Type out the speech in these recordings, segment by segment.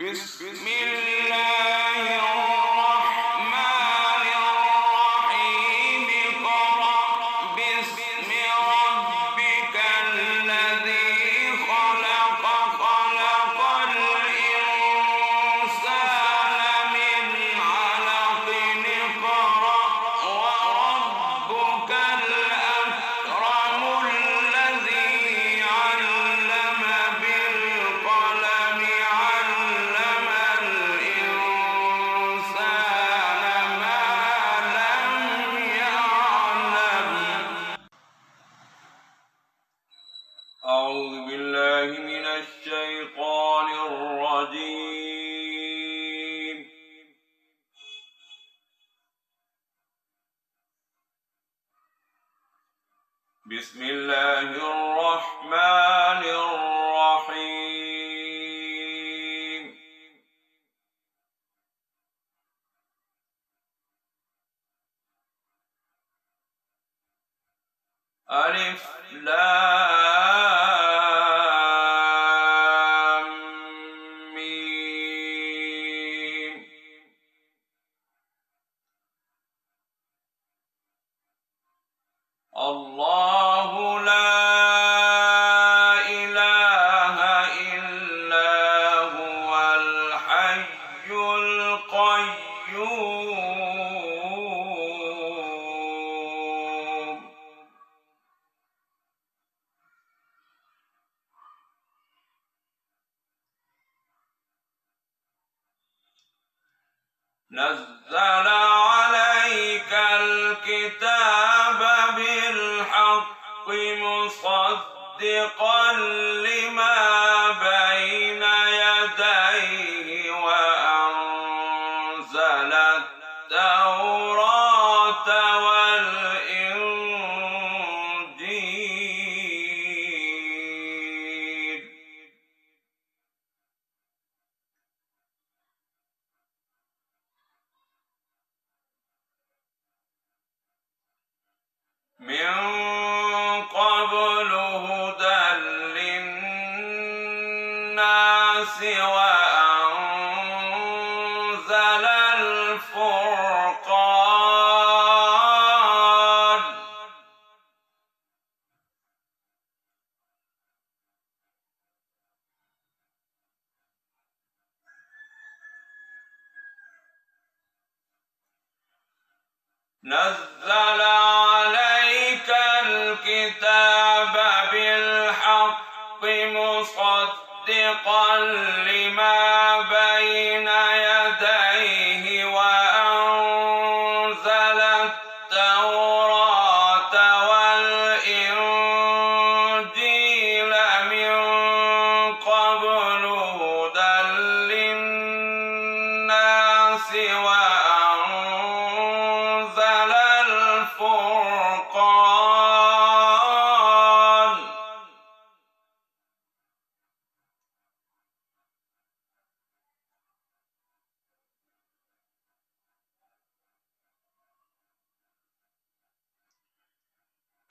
بسم الله الرحمن الرحيم اقرأ باسم ربك الذي خلق خلق الإنسان من علق اقرأ وربك الأكرم الذي علم بالقلم علم الإنسان ما لم يعلم. أعوذ بالله من الشيطان الرجيم. بسم الله الرحمن الرحيم. ألف لام ميم. الله لا إله إلا هو الحي القيوم. نزل عليك الكتاب بالحق مصدقا لما بين يديه وأنزل التوراة والإنجيل. من قبل هدى للناس وأنزل الفرقان. نزل عليك الكتاب بالحق مصدقا لما بين يديه وأنزل التوراة والإنجيل من قبل هدى للناس وأنزل الفرقان.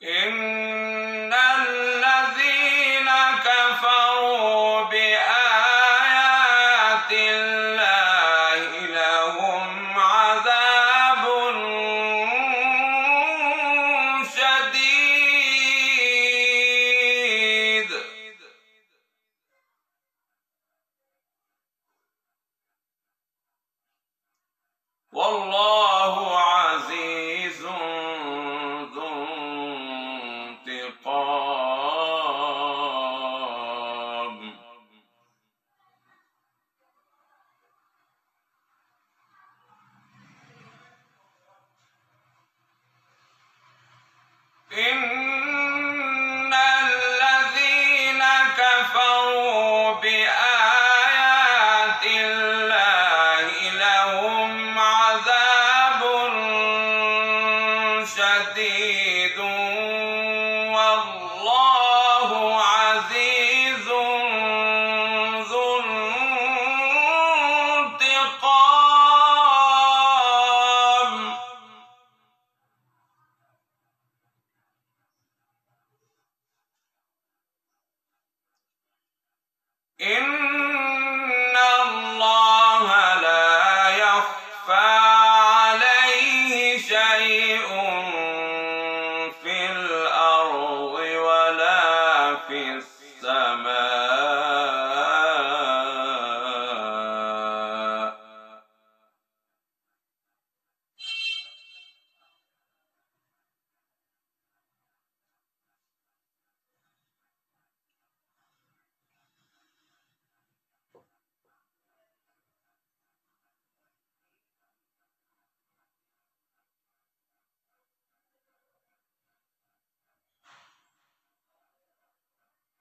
إن الذين كفروا بآيات الله لهم عذاب شديد. والله عزيز ذو انتقام. إن الذين كفروا بآيات الله لهم عذاب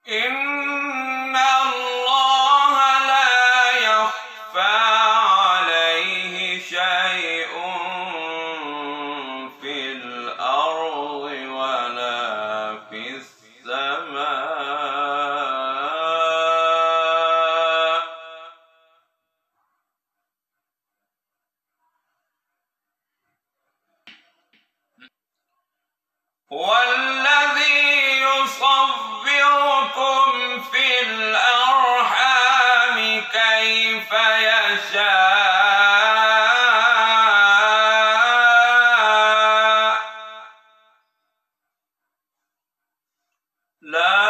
إن الله لا يخفى عليه شيء في الأرض ولا في السماء. والذي يصوركم في الأرحام كيف يشاء لا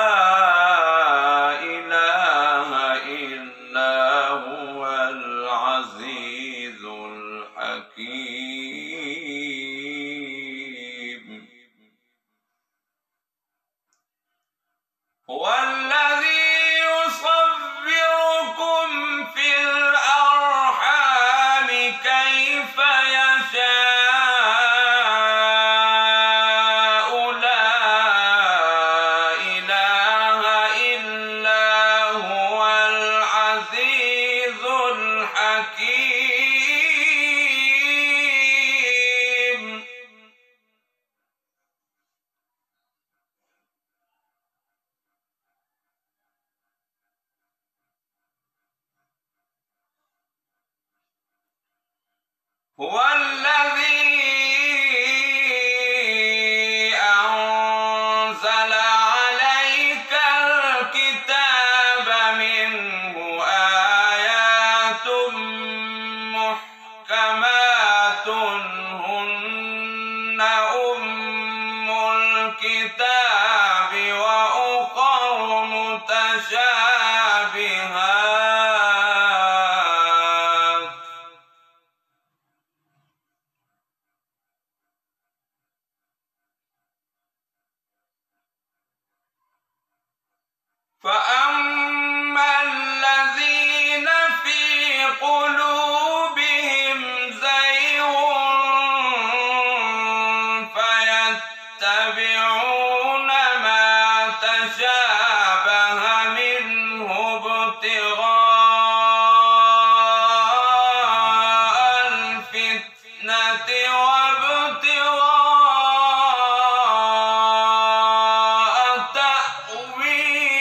إله إلا هو العزيز الحكيم. هو الذي يصوركم في الأرحام كيف يشاء لا إله إلا هو العزيز الحكيم. هو الذي أنزل عليك الكتاب منه آيات محكمات هن أم الكتاب وأخر متشابهات فأما الذين في قلوبهم زيغ فيتبعون ما تشابه منه ابتغاء الفتنة وابتغاء تأويله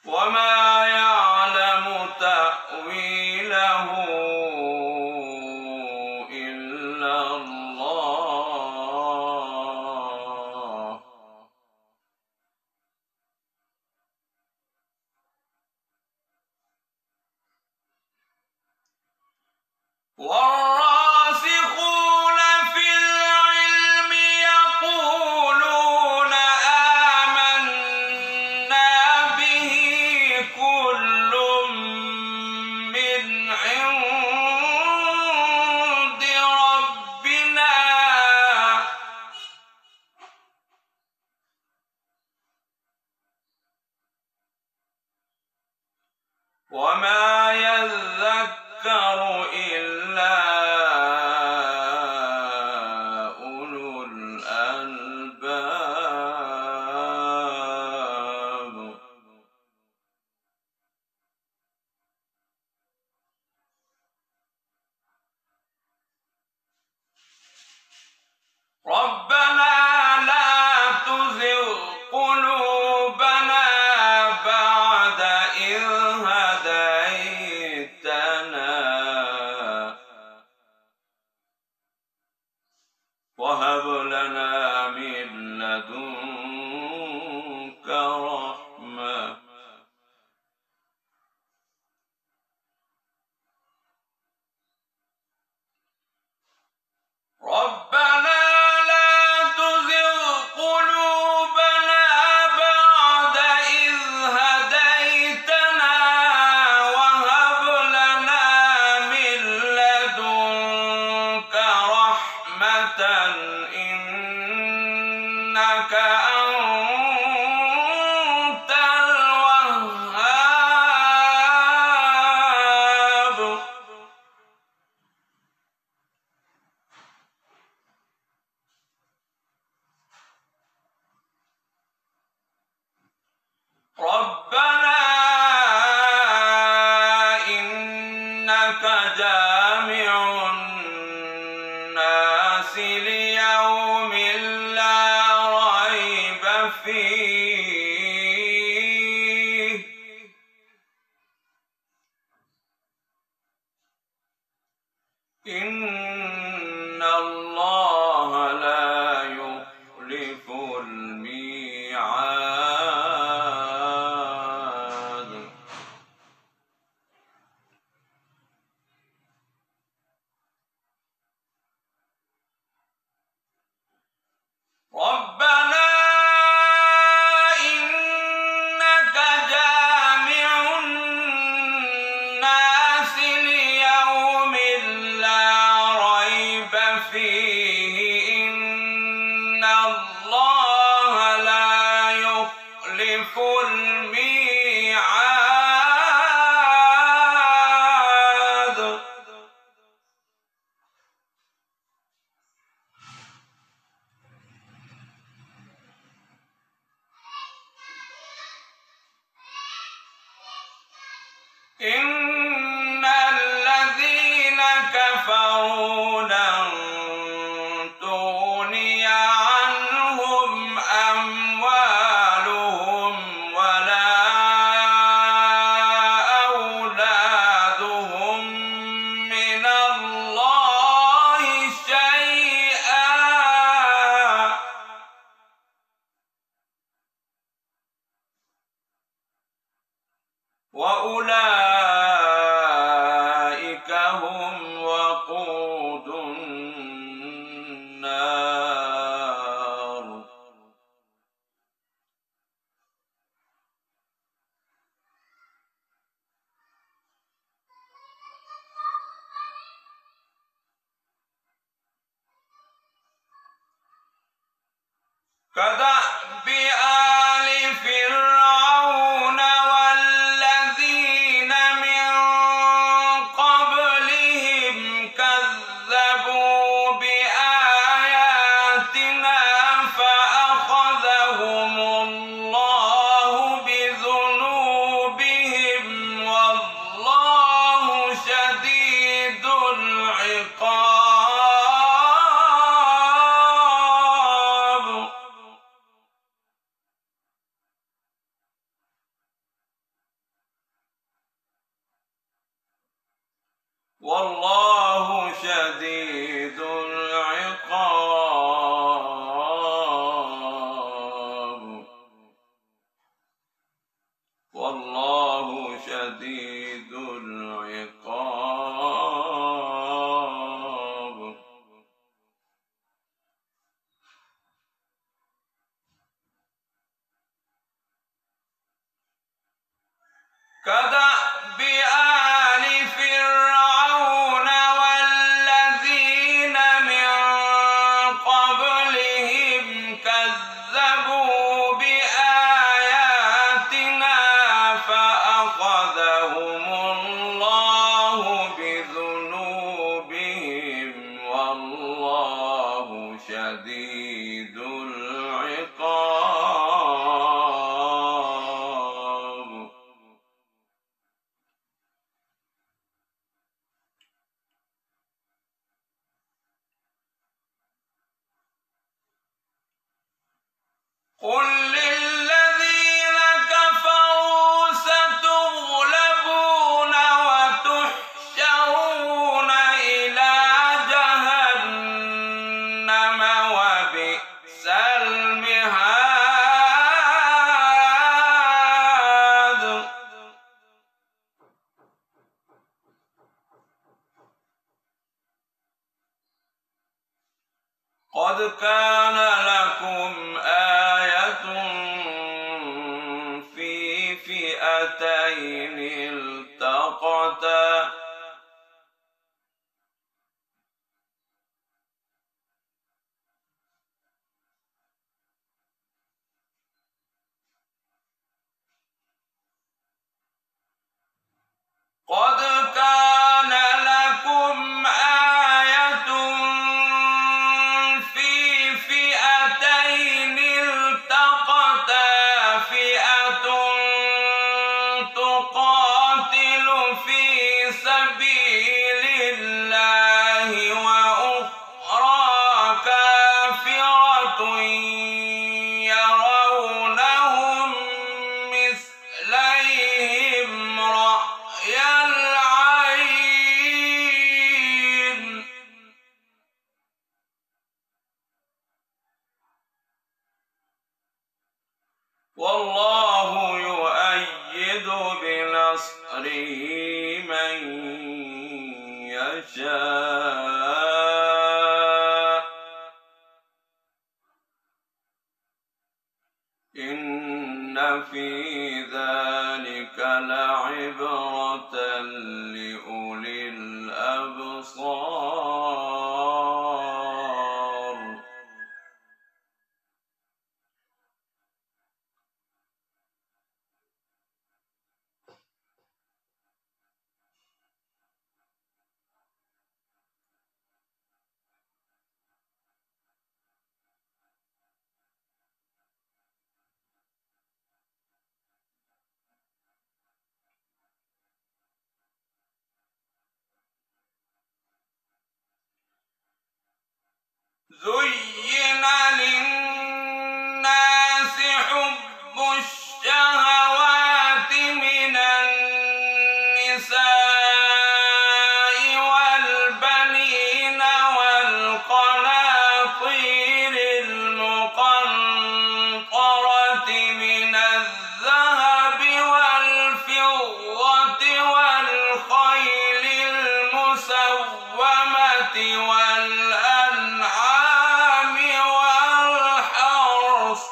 وما يعلم تأويله إلا الله. والراسخون في العلم يقولون آمنا به كل من عند ربنا وما يذكر إلا أولو الألباب. ربنا لا تزغ قلوبنا بعد إذ هديتنا وهب لنا من لدنك رحمة ربنا لا تزغ قلوبنا بعد إذ هديتنا وهب لنا من لدنك رحمة إنك أنت الوهاب. فيه إن الله لا يخلف الميعاد ربنا إنك جامع الناس ليوم لا ريب فيه إن الله لا يخلف الميعاد إن الذين كفروا لن تغني عنهم أموالهم ولا أولادهم من الله شيئا وأولئك هم وقود النار كدأب آل فرعون والذين من قبلهم كذبوا بآياتنا فأخذهم الله بذنوبهم والله شديد العقاب والله شديد العقاب والله شديد العقاب كدأب آل فرعون والذين من قبلهم كذبوا بآياتنا فأخذهم الله بذنوبهم والله شديد العقاب قل للذين كفروا ستغلبون وتحشرون إلى جهنم وبئس المهاد قد كان لكم آية والله يؤيد بنصره من يشاء إن في ذلك لعبرة لأولي الأبصار. زين للناس حب الشهوات من النساء والبنين والقناطير المقنطرة من الذهب والفضة والخيل المسومة والأنعام والحرث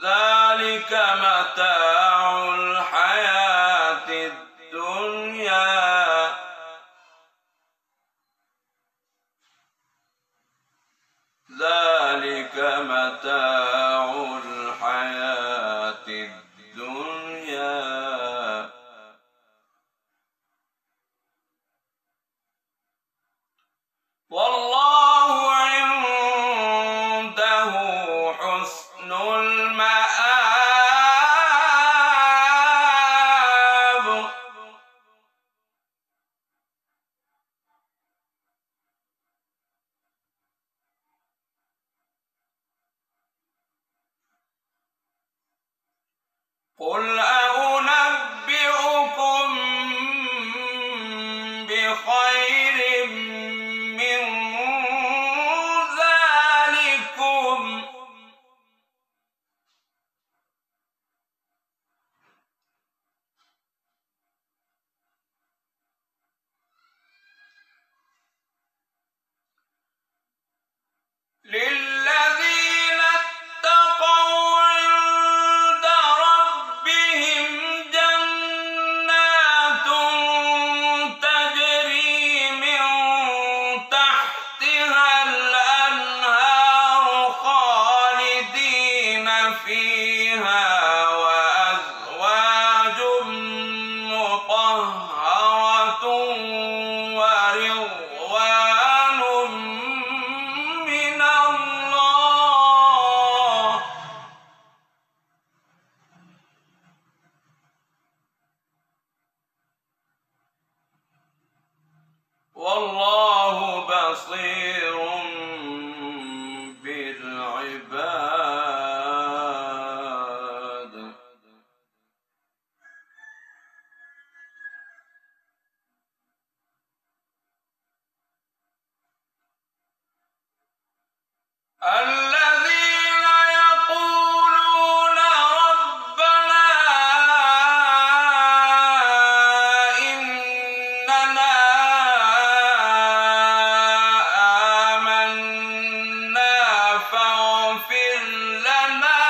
ذلك متاع الحياة الدنيا ذلك متاع الحياة الدنيا والله عنده حسن المآب. قل أنبئكم بخير من ذلكم للذين اتقوا عند ربهم جنات تجري من تحتها الأنهار خالدين فيها وأزواج مطهرة ورضوان من الله والله بصير بالعباد. الذين يقولون ربنا إننا آمنا فاغفر لنا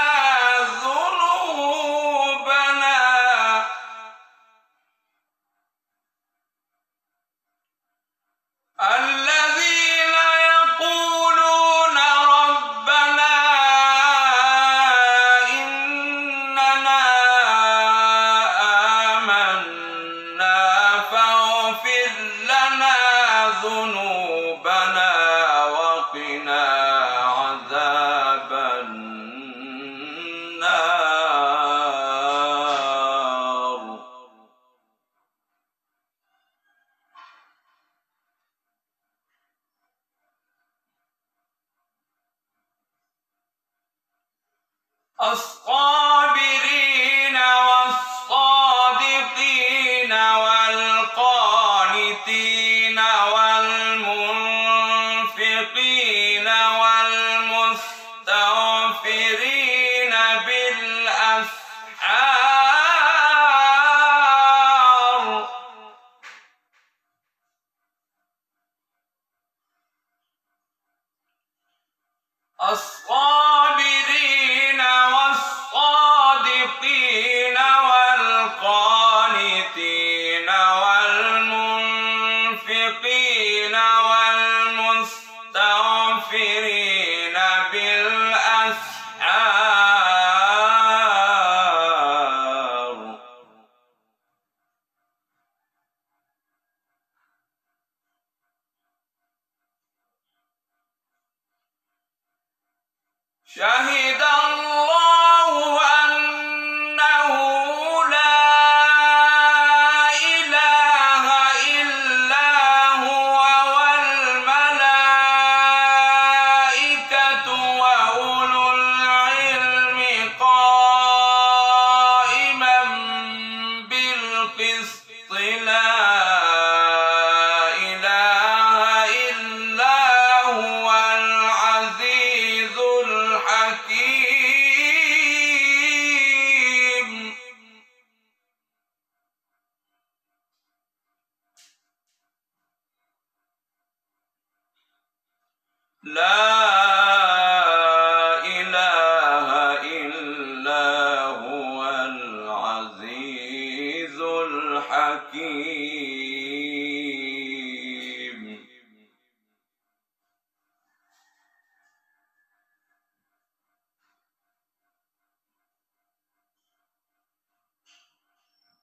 ذنوبنا الذين يقولون ربنا إننا آمنا فاغفر لنا ذنوبنا وقنا عذاب النار. الصابرين والصادقين والقانتين والمنفقين الصابرين والصادقين والقانتين والمنفقين والمستغفرين بالأسحار شهد الله أنه لا إله إلا هو والملائكة وأولو العلم قائما بالقسط لا إله إلا هو العزيز الحكيم لا إله إلا هو العزيز الحكيم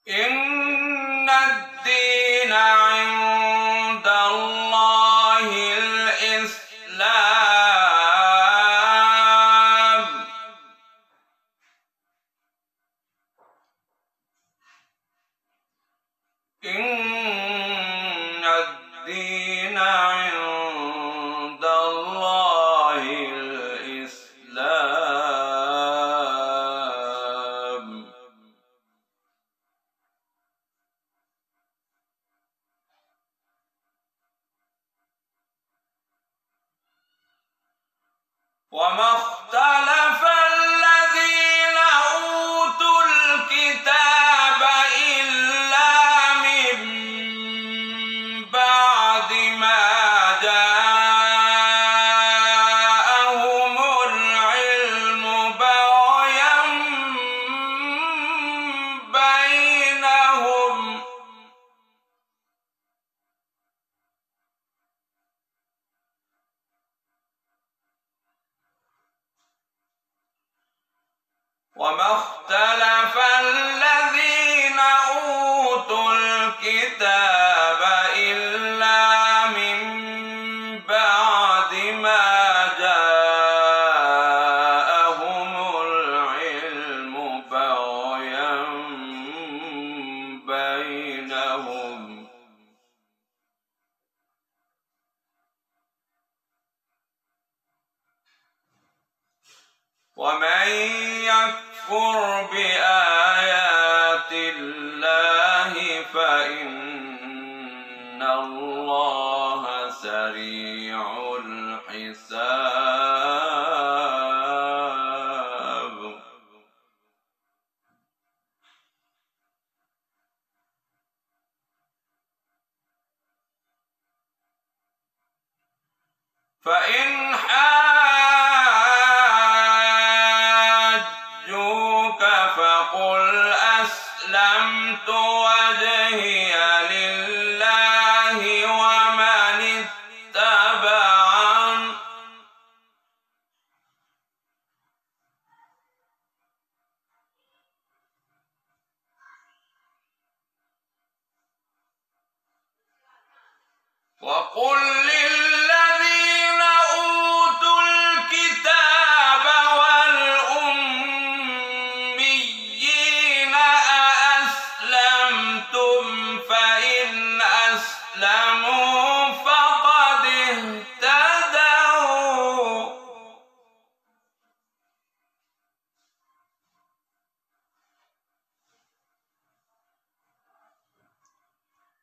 إن الدين عند الله الإسلام إن الدين عند الله الإسلام وما اختلف الذين أوتوا الكتاب إلا من بعد ما جاءهم العلم بغيا بينهم وما اختلف الذين أوتوا الكتاب إلا من بعد ما جاءهم العلم بغيا بينهم ومن يكفر بآيات الله فإن الله سريع الحساب فإن حاجوك فقل أسلمت وجهي لله ومن اتبعن وقل للذين أوتوا الكتاب والأميين أأسلمتم فإن أسلموا فقد اهتدوا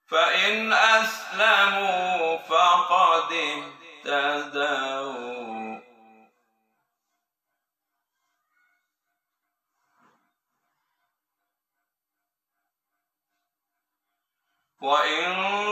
فإن أسلموا فقد اهتدوا وإن